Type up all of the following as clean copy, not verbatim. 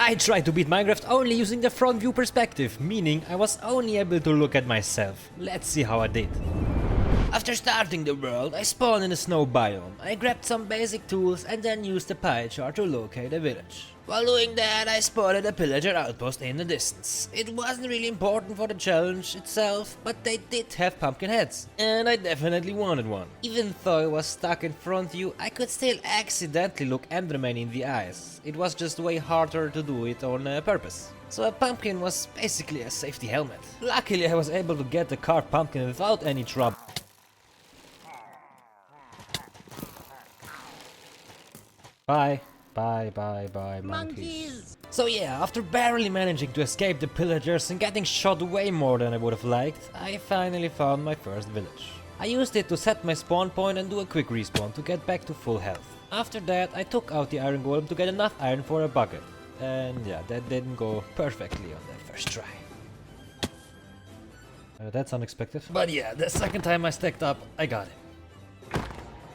I tried to beat Minecraft only using the front view perspective, meaning I was only able to look at myself. Let's see how I did. After starting the world, I spawned in a snow biome. I grabbed some basic tools and then used the pie chart to locate a village. While doing that, I spotted a pillager outpost in the distance. It wasn't really important for the challenge itself, but they did have pumpkin heads, and I definitely wanted one. Even though I was stuck in front view, I could still accidentally look Enderman in the eyes. It was just way harder to do it on purpose. So a pumpkin was basically a safety helmet. Luckily I was able to get the carved pumpkin without any trouble. Bye, monkeys. So yeah, after barely managing to escape the pillagers and getting shot way more than I would have liked, I finally found my first village. I used it to set my spawn point and do a quick respawn to get back to full health. After that, I took out the iron golem to get enough iron for a bucket. And yeah, that didn't go perfectly on that first try. That's unexpected. But yeah, the second time I stacked up, I got it.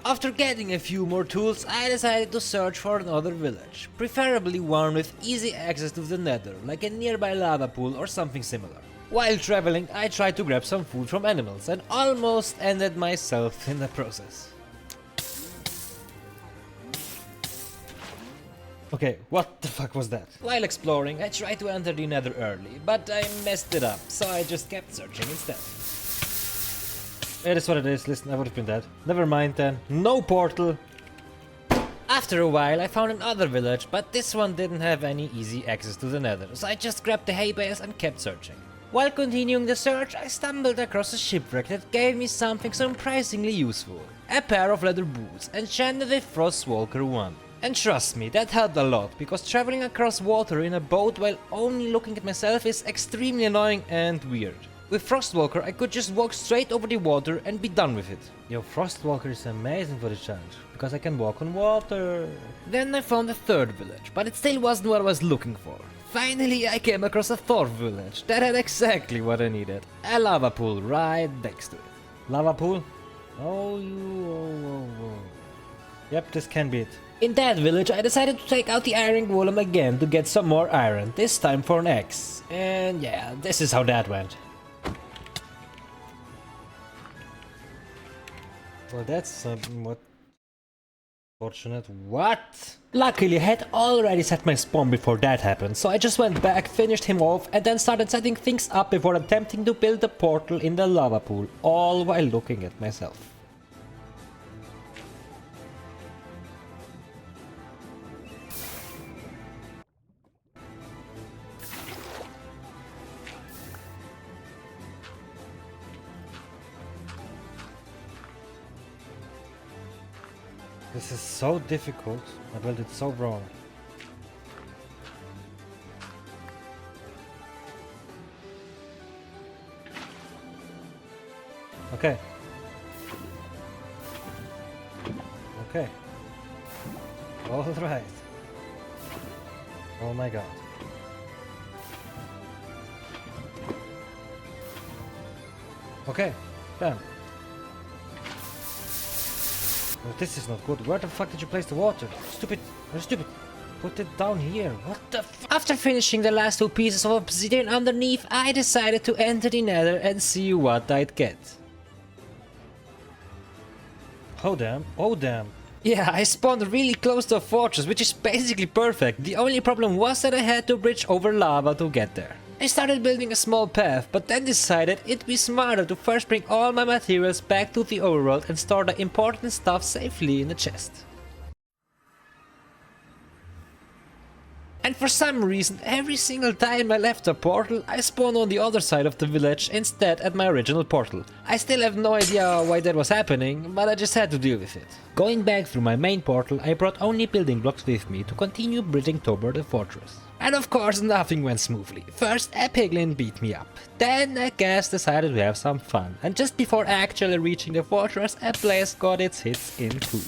After getting a few more tools, I decided to search for another village, preferably one with easy access to the Nether, like a nearby lava pool or something similar. While traveling, I tried to grab some food from animals and almost ended myself in the process. Okay, what the fuck was that? While exploring, I tried to enter the Nether early, but I messed it up, so I just kept searching instead. It is what it is, listen, I would have been dead. Never mind then, no portal! After a while I found another village, but this one didn't have any easy access to the Nether, so I just grabbed the hay bales and kept searching. While continuing the search, I stumbled across a shipwreck that gave me something surprisingly useful. A pair of leather boots, enchanted with Frostwalker 1. And trust me, that helped a lot, because traveling across water in a boat while only looking at myself is extremely annoying and weird. With Frostwalker, I could just walk straight over the water and be done with it. Yo, Frostwalker is amazing for the challenge, because I can walk on water. Then I found a third village, but it still wasn't what I was looking for. Finally, I came across a fourth village that had exactly what I needed. A lava pool right next to it. Lava pool? Oh. Yep, this can be it. In that village, I decided to take out the iron golem again to get some more iron, this time for an axe. And yeah, this is how that went. Well, that's somewhat fortunate. What? Luckily, I had already set my spawn before that happened, so I just went back, finished him off, and then started setting things up before attempting to build a portal in the lava pool, all while looking at myself. This is so difficult. I built it so wrong. Okay. Okay. All right. Oh my god. Okay. Done. Oh, this is not good. Where the fuck did you place the water? Stupid. You're stupid. Put it down here. What the f— After finishing the last two pieces of obsidian underneath, I decided to enter the Nether and see what I'd get. Oh damn. Oh damn. Yeah, I spawned really close to a fortress, which is basically perfect. The only problem was that I had to bridge over lava to get there. I started building a small path, but then decided it'd be smarter to first bring all my materials back to the overworld and store the important stuff safely in a chest. And for some reason, every single time I left the portal, I spawned on the other side of the village instead at my original portal. I still have no idea why that was happening, but I just had to deal with it. Going back through my main portal, I brought only building blocks with me to continue bridging toward the fortress. And of course nothing went smoothly. First a piglin beat me up, then a ghast decided to have some fun, and just before actually reaching the fortress, a blaze got its hits in too.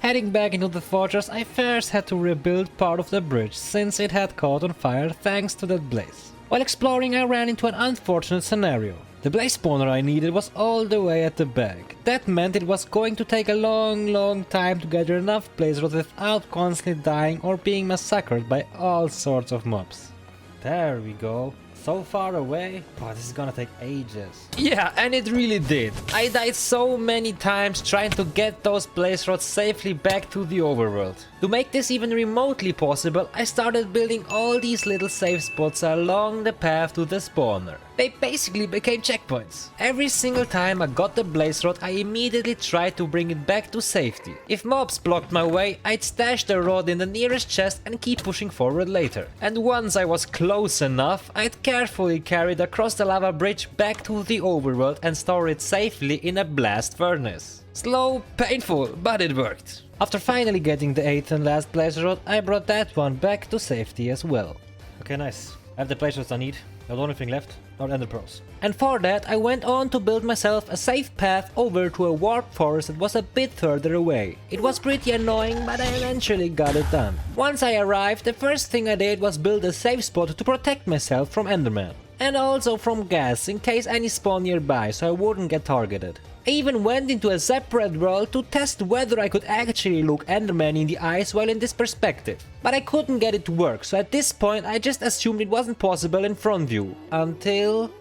Heading back into the fortress, I first had to rebuild part of the bridge since it had caught on fire thanks to that blaze. While exploring, I ran into an unfortunate scenario. The blaze spawner I needed was all the way at the back. That meant it was going to take a long time to gather enough blaze rods without constantly dying or being massacred by all sorts of mobs. There we go. So far away. Oh, this is gonna take ages. Yeah, and it really did. I died so many times trying to get those blaze rods safely back to the overworld. To make this even remotely possible, I started building all these little safe spots along the path to the spawner. They basically became checkpoints. Every single time I got the blaze rod, I immediately tried to bring it back to safety. If mobs blocked my way, I'd stash the rod in the nearest chest and keep pushing forward later. And once I was close enough, I'd carefully carry it across the lava bridge back to the overworld and store it safely in a blast furnace. Slow, painful, but it worked. After finally getting the 8th and last blaze rod, I brought that one back to safety as well. Okay, nice. I have the blaze rods I need. Not one thing left, or ender pearls. And for that, I went on to build myself a safe path over to a warp forest that was a bit further away. It was pretty annoying, but I eventually got it done. Once I arrived, the first thing I did was build a safe spot to protect myself from Enderman. And also from gas, in case any spawned nearby, so I wouldn't get targeted. I even went into a separate world to test whether I could actually look Enderman in the eyes while in this perspective. But I couldn't get it to work, so at this point I just assumed it wasn't possible in front view. Until...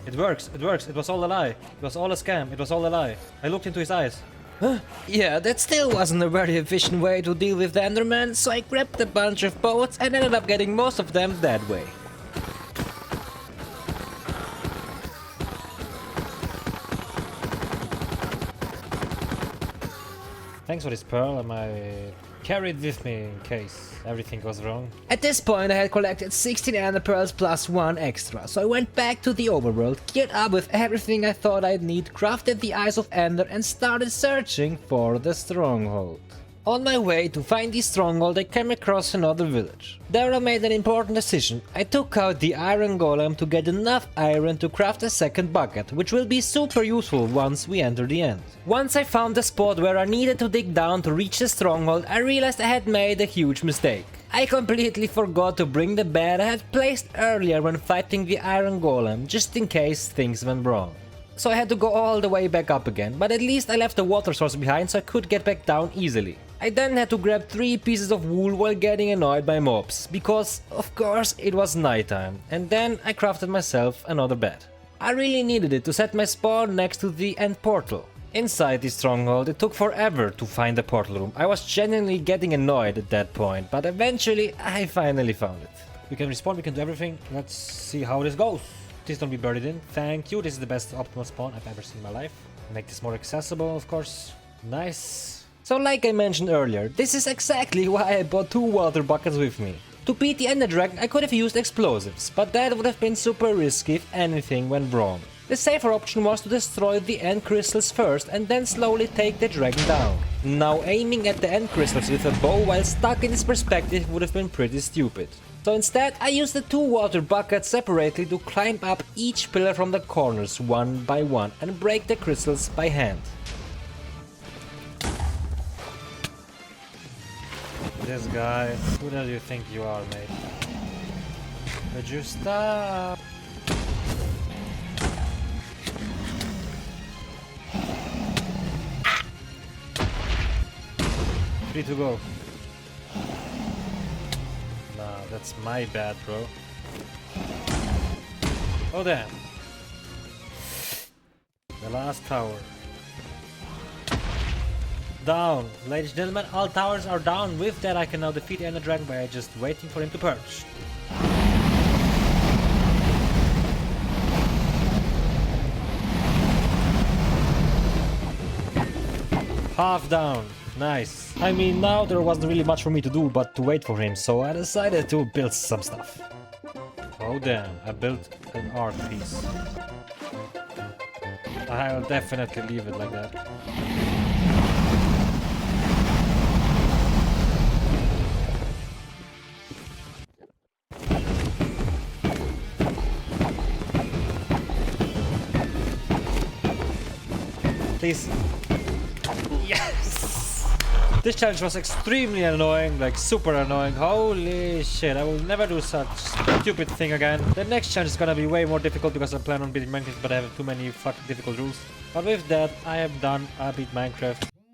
It works, it was all a lie. It was all a scam, it was all a lie. I looked into his eyes. Huh? Yeah, that still wasn't a very efficient way to deal with the Enderman, so I grabbed a bunch of boats and ended up getting most of them that way. Thanks for this pearl, I might carry it with me in case everything goes wrong. At this point I had collected 16 ender pearls plus 1 extra, so I went back to the overworld, geared up with everything I thought I'd need, crafted the Eyes of Ender and started searching for the stronghold. On my way to find the stronghold, I came across another village. There I made an important decision. I took out the iron golem to get enough iron to craft a second bucket, which will be super useful once we enter the end. Once I found the spot where I needed to dig down to reach the stronghold, I realized I had made a huge mistake. I completely forgot to bring the bed I had placed earlier when fighting the iron golem, just in case things went wrong. So I had to go all the way back up again, but at least I left the water source behind so I could get back down easily. I then had to grab 3 pieces of wool while getting annoyed by mobs, because of course it was nighttime, and then I crafted myself another bed. I really needed it to set my spawn next to the end portal. Inside the stronghold it took forever to find the portal room. I was genuinely getting annoyed at that point, but eventually I finally found it. We can respawn, we can do everything, let's see how this goes. Please don't be buried in. Thank you. This is the best optimal spawn I've ever seen in my life. Make this more accessible, of course. Nice. So like I mentioned earlier, this is exactly why I bought 2 water buckets with me. To beat the Ender Dragon, I could have used explosives, but that would have been super risky if anything went wrong. The safer option was to destroy the end crystals first and then slowly take the dragon down. Now aiming at the end crystals with a bow while stuck in this perspective would have been pretty stupid. So instead, I used the 2 water buckets separately to climb up each pillar from the corners one by one and break the crystals by hand. This guy, who do you think you are, mate? Would you stop? Free to go. That's my bad, bro. Oh damn. The last tower. Down. Ladies and gentlemen, all towers are down. With that I can now defeat the Ender Dragon by just waiting for him to purge. Half down. Nice. I mean, now there wasn't really much for me to do but to wait for him, so I decided to build some stuff. Oh damn, I built an art piece. I'll definitely leave it like that. Please. Yes! This challenge was extremely annoying, like super annoying. Holy shit, I will never do such stupid thing again. The next challenge is gonna be way more difficult because I plan on beating Minecraft, but I have too many fucking difficult rules. But with that, I am done. I beat Minecraft.